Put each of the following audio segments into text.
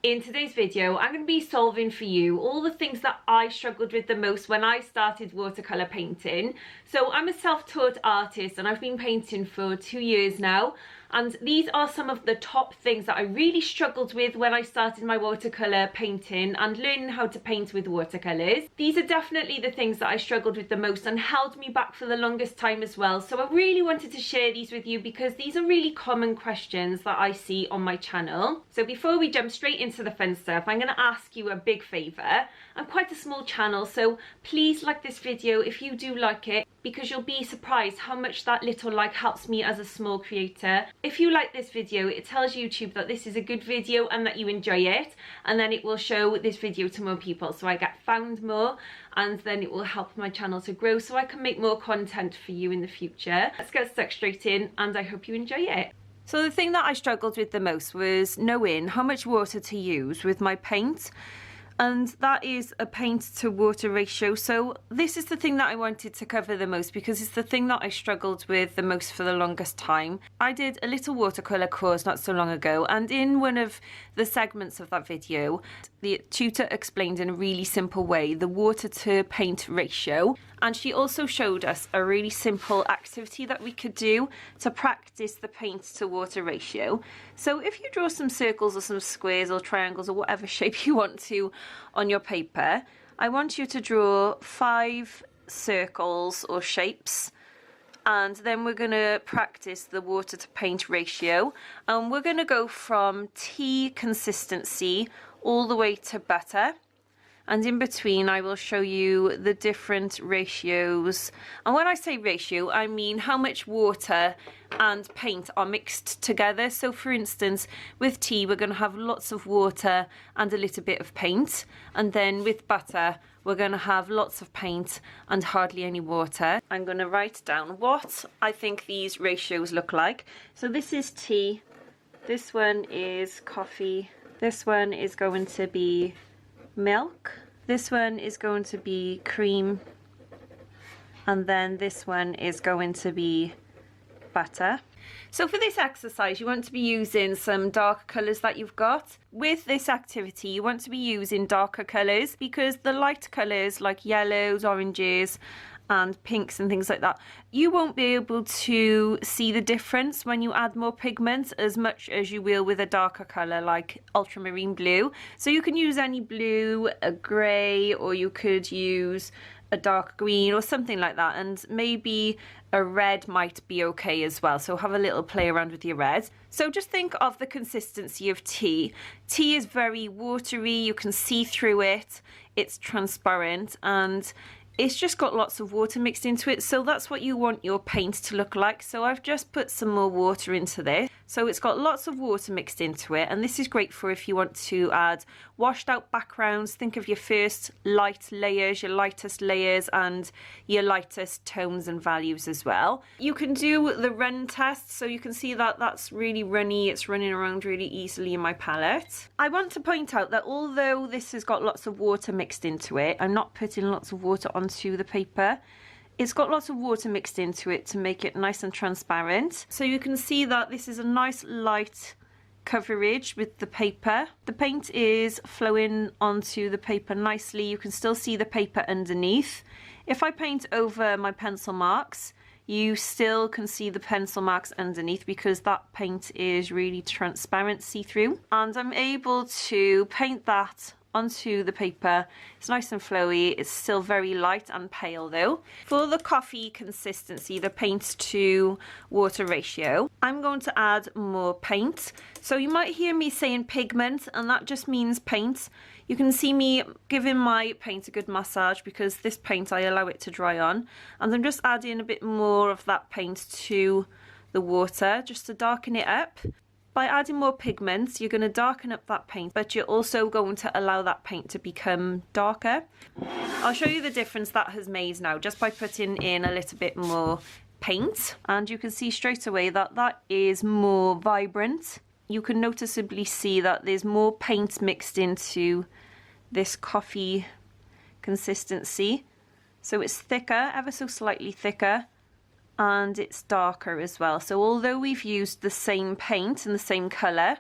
In today's video, I'm going to be solving for you all the things that I struggled with the most when I started watercolour painting. So I'm a self-taught artist and I've been painting for 2 years now. And these are some of the top things that I really struggled with when I started my watercolour painting and learning how to paint with watercolours. These are definitely the things that I struggled with the most and held me back for the longest time as well. So I really wanted to share these with you because these are really common questions that I see on my channel. So before we jump straight into the fun stuff, I'm going to ask you a big favour. I'm quite a small channel, so please like this video if you do like it, because you'll be surprised how much that little like helps me as a small creator. If you like this video, it tells YouTube that this is a good video and that you enjoy it, and then it will show this video to more people, so I get found more, and then it will help my channel to grow so I can make more content for you in the future. Let's get stuck straight in, and I hope you enjoy it. So the thing that I struggled with the most was knowing how much water to use with my paint. And that is a paint to water ratio. So this is the thing that I wanted to cover the most because it's the thing that I struggled with the most for the longest time. I did a little watercolour course not so long ago, and in one of the segments of that video, the tutor explained in a really simple way the water to paint ratio. And she also showed us a really simple activity that we could do to practice the paint to water ratio. So if you draw some circles or some squares or triangles or whatever shape you want to on your paper, I want you to draw 5 circles or shapes, and then we're going to practice the water to paint ratio, and we're going to go from tea consistency all the way to butter. And in between, I will show you the different ratios. And when I say ratio, I mean how much water and paint are mixed together. So for instance, with tea, we're going to have lots of water and a little bit of paint. And then with butter, we're going to have lots of paint and hardly any water. I'm going to write down what I think these ratios look like. So this is tea. This one is coffee. This one is going to be milk. This one is going to be cream, and then this one is going to be butter. So for this exercise, you want to be using some dark colours that you've got. With this activity, you want to be using darker colours because the light colours like yellows, oranges and pinks and things like that, you won't be able to see the difference when you add more pigment as much as you will with a darker colour like ultramarine blue. So you can use any blue, a grey, or you could use a dark green or something like that, and maybe a red might be okay as well, so have a little play around with your red. So just think of the consistency of tea. Tea is very watery, you can see through it, it's transparent, and it's just got lots of water mixed into it, so that's what you want your paint to look like. So I've just put some more water into this. So it's got lots of water mixed into it, and this is great for if you want to add washed out backgrounds. Think of your first light layers, your lightest layers, and your lightest tones and values as well. You can do the run test, so you can see that that's really runny, it's running around really easily in my palette. I want to point out that although this has got lots of water mixed into it, I'm not putting lots of water onto the paper. It's got lots of water mixed into it to make it nice and transparent. So you can see that this is a nice light coverage with the paper. The paint is flowing onto the paper nicely. You can still see the paper underneath. If I paint over my pencil marks, you still can see the pencil marks underneath because that paint is really transparent, see-through. And I'm able to paint that onto the paper. It's nice and flowy. It's still very light and pale though. For the coffee consistency, the paint to water ratio, I'm going to add more paint. So you might hear me saying pigment, and that just means paint. You can see me giving my paint a good massage because this paint, I allow it to dry on, and I'm just adding a bit more of that paint to the water just to darken it up. By adding more pigments, you're going to darken up that paint, but you're also going to allow that paint to become darker. I'll show you the difference that has made now just by putting in a little bit more paint, and you can see straight away that that is more vibrant. You can noticeably see that there's more paint mixed into this coffee consistency. So it's thicker, ever so slightly thicker, and it's darker as well. So although we've used the same paint and the same colour,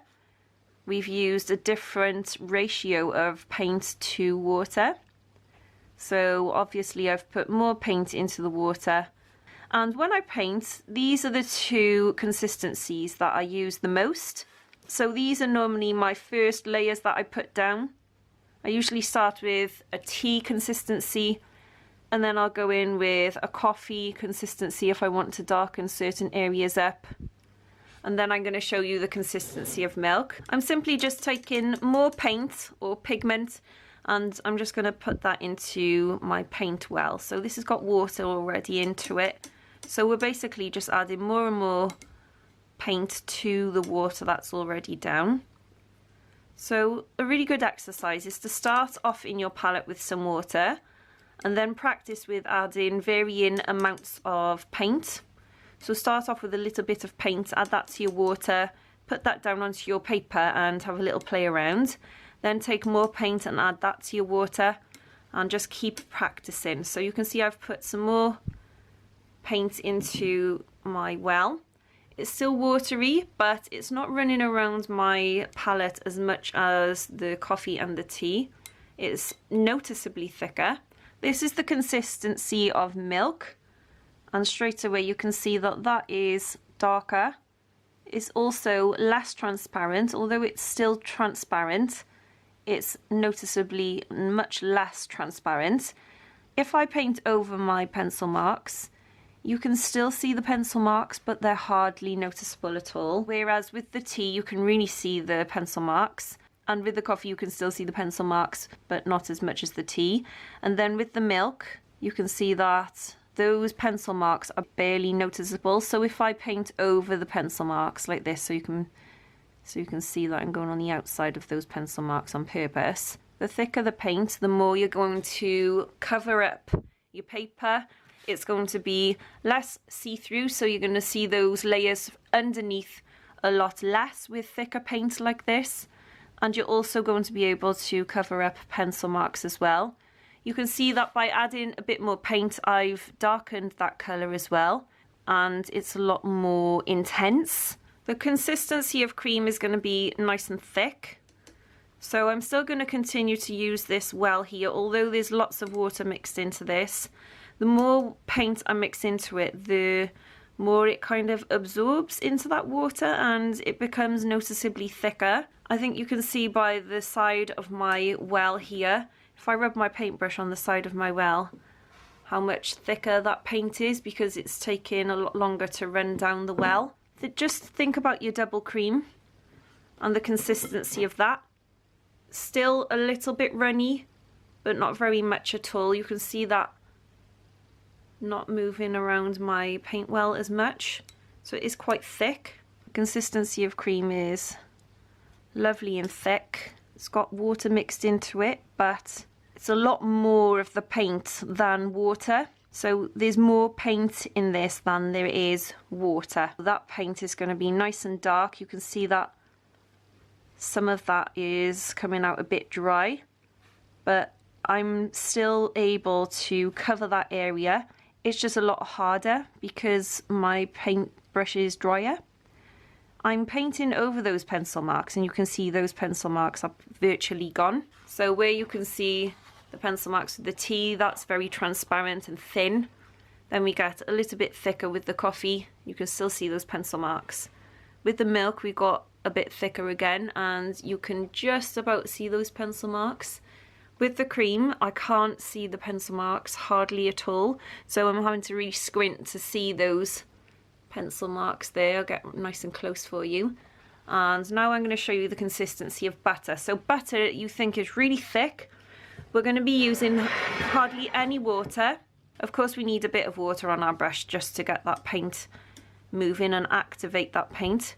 we've used a different ratio of paint to water. So obviously I've put more paint into the water. And when I paint, these are the two consistencies that I use the most. So these are normally my first layers that I put down. I usually start with a tea consistency, and then I'll go in with a coffee consistency if I want to darken certain areas up. And then I'm going to show you the consistency of milk. I'm simply just taking more paint or pigment, and I'm just going to put that into my paint well. So this has got water already into it. So we're basically just adding more and more paint to the water that's already down. So a really good exercise is to start off in your palette with some water and then practice with adding varying amounts of paint. So start off with a little bit of paint, add that to your water, put that down onto your paper and have a little play around. Then take more paint and add that to your water and just keep practicing. So you can see I've put some more paint into my well. It's still watery, but it's not running around my palette as much as the coffee and the tea. It's noticeably thicker. This is the consistency of milk, and straight away you can see that that is darker. It's also less transparent, although it's still transparent. It's noticeably much less transparent. If I paint over my pencil marks, you can still see the pencil marks, but they're hardly noticeable at all. Whereas with the tea, you can really see the pencil marks. And with the coffee, you can still see the pencil marks, but not as much as the tea. And then with the milk, you can see that those pencil marks are barely noticeable. So if I paint over the pencil marks like this, so you can see that I'm going on the outside of those pencil marks on purpose. The thicker the paint, the more you're going to cover up your paper. It's going to be less see-through, so you're going to see those layers underneath a lot less with thicker paint like this. And you're also going to be able to cover up pencil marks as well. You can see that by adding a bit more paint, I've darkened that colour as well, and it's a lot more intense. The consistency of cream is going to be nice and thick. So I'm still going to continue to use this well here, although there's lots of water mixed into this. The more paint I mix into it, the more it kind of absorbs into that water and it becomes noticeably thicker. I think you can see by the side of my well here, if I rub my paintbrush on the side of my well, how much thicker that paint is because it's taking a lot longer to run down the well. Just think about your double cream and the consistency of that. Still a little bit runny, but not very much at all. You can see that not moving around my paint well as much. So it is quite thick. The consistency of cream is lovely and thick. It's got water mixed into it, but it's a lot more of the paint than water. So there's more paint in this than there is water. That paint is going to be nice and dark. You can see that some of that is coming out a bit dry, but I'm still able to cover that area. It's just a lot harder because my paintbrush is drier. I'm painting over those pencil marks and you can see those pencil marks are virtually gone. So where you can see the pencil marks with the tea, that's very transparent and thin. Then we get a little bit thicker with the coffee. You can still see those pencil marks. With the milk, we got a bit thicker again and you can just about see those pencil marks. With the cream, I can't see the pencil marks hardly at all. So I'm having to really squint to see those pencil marks there. I'll get nice and close for you. And now I'm going to show you the consistency of butter. So butter you think is really thick. We're going to be using hardly any water. Of course we need a bit of water on our brush just to get that paint moving and activate that paint.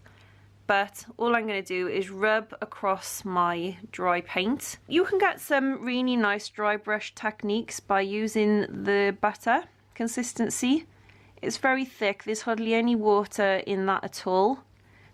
But all I'm going to do is rub across my dry paint. You can get some really nice dry brush techniques by using the butter consistency. It's very thick, there's hardly any water in that at all.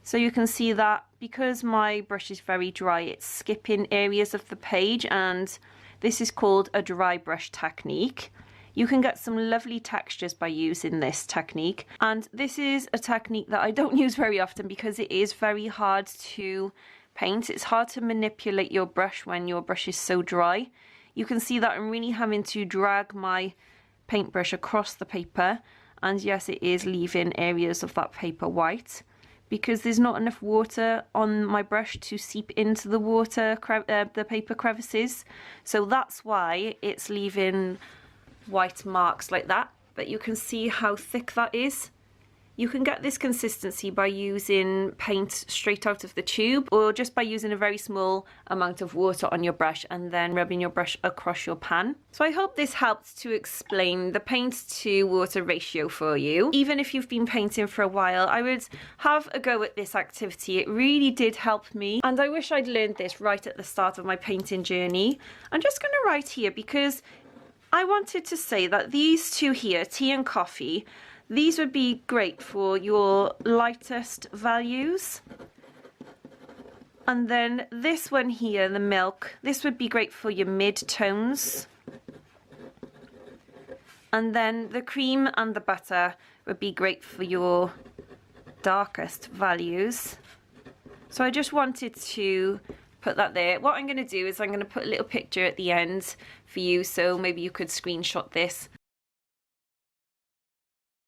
So you can see that because my brush is very dry, it's skipping areas of the page, and this is called a dry brush technique. You can get some lovely textures by using this technique, and this is a technique that I don't use very often because it is very hard to paint. It's hard to manipulate your brush when your brush is so dry. You can see that I'm really having to drag my paintbrush across the paper, and yes, it is leaving areas of that paper white because there's not enough water on my brush to seep into the the paper crevices. So that's why it's leaving white marks like that. But you can see how thick that is. You can get this consistency by using paint straight out of the tube, or just by using a very small amount of water on your brush and then rubbing your brush across your pan. So I hope this helped to explain the paint to water ratio for you. Even if you've been painting for a while, I would have a go at this activity. It really did help me, and I wish I'd learned this right at the start of my painting journey. I'm just going to write here because I wanted to say that these two here, tea and coffee, these would be great for your lightest values. And then this one here, the milk, this would be great for your mid-tones. And then the cream and the butter would be great for your darkest values. So I just wanted to put that there. What I'm going to do is I'm going to put a little picture at the end for you, so maybe you could screenshot this.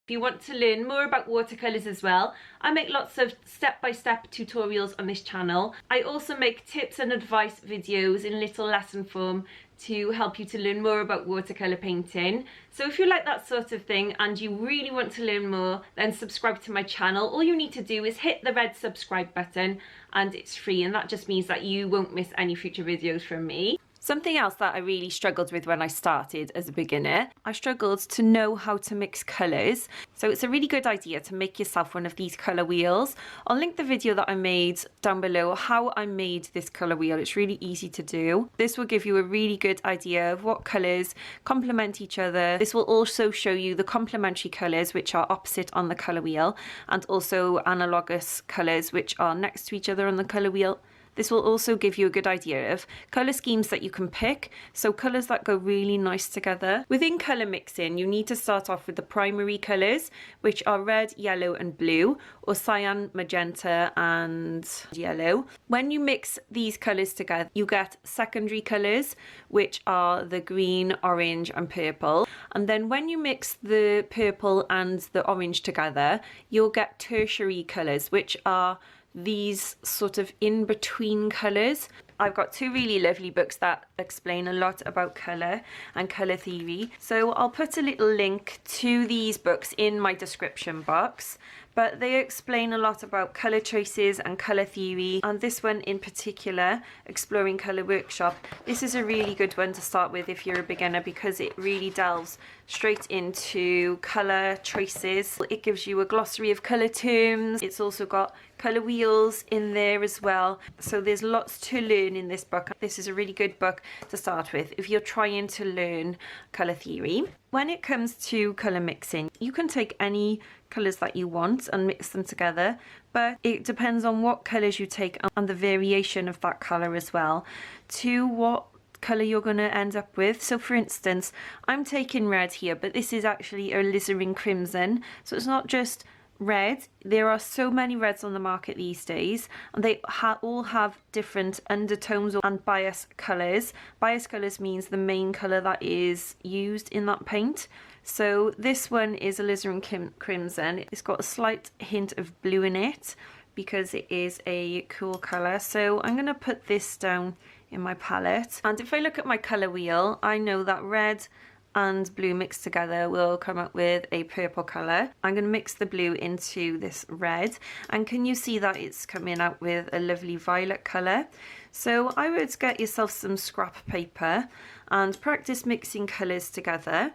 If you want to learn more about watercolours as well, I make lots of step-by-step tutorials on this channel. I also make tips and advice videos in little lesson form to help you to learn more about watercolour painting. So if you like that sort of thing and you really want to learn more, then subscribe to my channel. All you need to do is hit the red subscribe button, and it's free, and that just means that you won't miss any future videos from me. Something else that I really struggled with when I started as a beginner, I struggled to know how to mix colours. So it's a really good idea to make yourself one of these colour wheels. I'll link the video that I made down below, how I made this colour wheel. It's really easy to do. This will give you a really good idea of what colours complement each other. This will also show you the complementary colours which are opposite on the colour wheel, and also analogous colours which are next to each other on the colour wheel. This will also give you a good idea of colour schemes that you can pick, so colours that go really nice together. Within colour mixing, you need to start off with the primary colours, which are red, yellow and blue, or cyan, magenta and yellow. When you mix these colours together, you get secondary colours, which are the green, orange and purple. And then when you mix the purple and the orange together, you'll get tertiary colours, which are these sort of in-between colours. I've got two really lovely books that explain a lot about colour and colour theory, so I'll put a little link to these books in my description box. But they explain a lot about colour choices and colour theory, and this one in particular, Exploring Colour Workshop, this is a really good one to start with if you're a beginner, because it really delves straight into colour choices. It gives you a glossary of colour terms. It's also got colour wheels in there as well. So there's lots to learn in this book. This is a really good book to start with if you're trying to learn colour theory. When it comes to colour mixing, you can take any colours that you want and mix them together, but it depends on what colours you take and the variation of that colour as well to what colour you're going to end up with. So for instance, I'm taking red here, but this is actually a alizarin crimson, so it's not just red. There are so many reds on the market these days, and they all have different undertones and bias colours. Bias colours means the main colour that is used in that paint. So this one is alizarin crimson. It's got a slight hint of blue in it because it is a cool colour. So I'm going to put this down in my palette, and if I look at my colour wheel, I know that red and blue mixed together will come up with a purple colour. I'm going to mix the blue into this red, and can you see that it's coming out with a lovely violet colour? So I would get yourself some scrap paper and practice mixing colours together,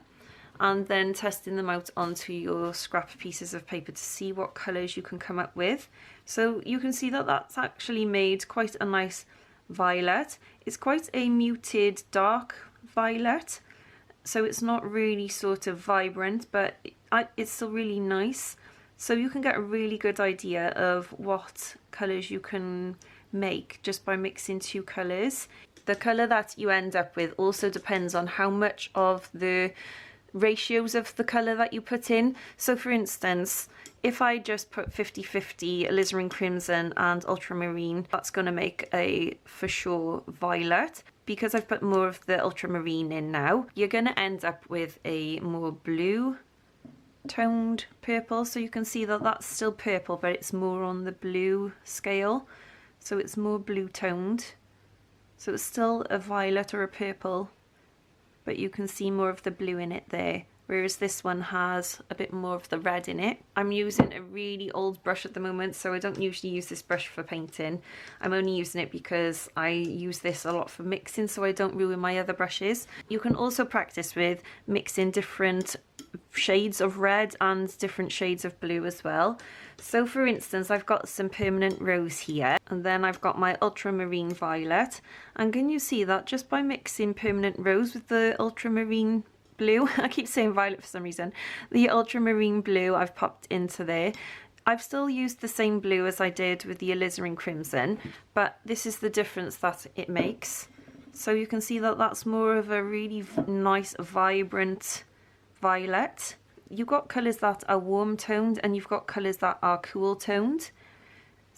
and then testing them out onto your scrap pieces of paper to see what colours you can come up with. So you can see that that's actually made quite a nice violet. It's quite a muted dark violet, so it's not really sort of vibrant, but it's still really nice. So you can get a really good idea of what colours you can make just by mixing two colours. The colour that you end up with also depends on how much of the ratios of the colour that you put in. So for instance, If I just put 50-50 alizarin crimson and ultramarine, that's going to make a for sure violet. Because I've put more of the ultramarine in now, you're going to end up with a more blue toned purple. So you can see that that's still purple, but it's more on the blue scale. So it's more blue toned. So it's still a violet or a purple, but you can see more of the blue in it there. Whereas this one has a bit more of the red in it. I'm using a really old brush at the moment, so I don't usually use this brush for painting. I'm only using it because I use this a lot for mixing, so I don't ruin my other brushes. You can also practice with mixing different shades of red and different shades of blue as well. So for instance, I've got some permanent rose here, and then I've got my ultramarine violet. And can you see that just by mixing permanent rose with the ultramarine blue, I keep saying violet for some reason, the ultramarine blue I've popped into there. I've still used the same blue as I did with the alizarin crimson, but this is the difference that it makes. So you can see that that's more of a really nice vibrant violet. You've got colours that are warm toned and you've got colours that are cool toned.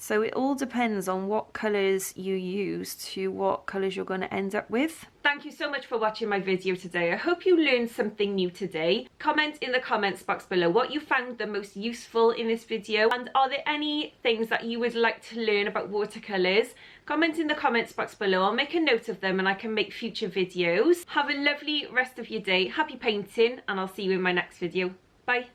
So it all depends on what colours you use to what colours you're going to end up with. Thank you so much for watching my video today. I hope you learned something new today. Comment in the comments box below what you found the most useful in this video, and are there any things that you would like to learn about watercolours? Comment in the comments box below. I'll make a note of them and I can make future videos. Have a lovely rest of your day. Happy painting, and I'll see you in my next video. Bye.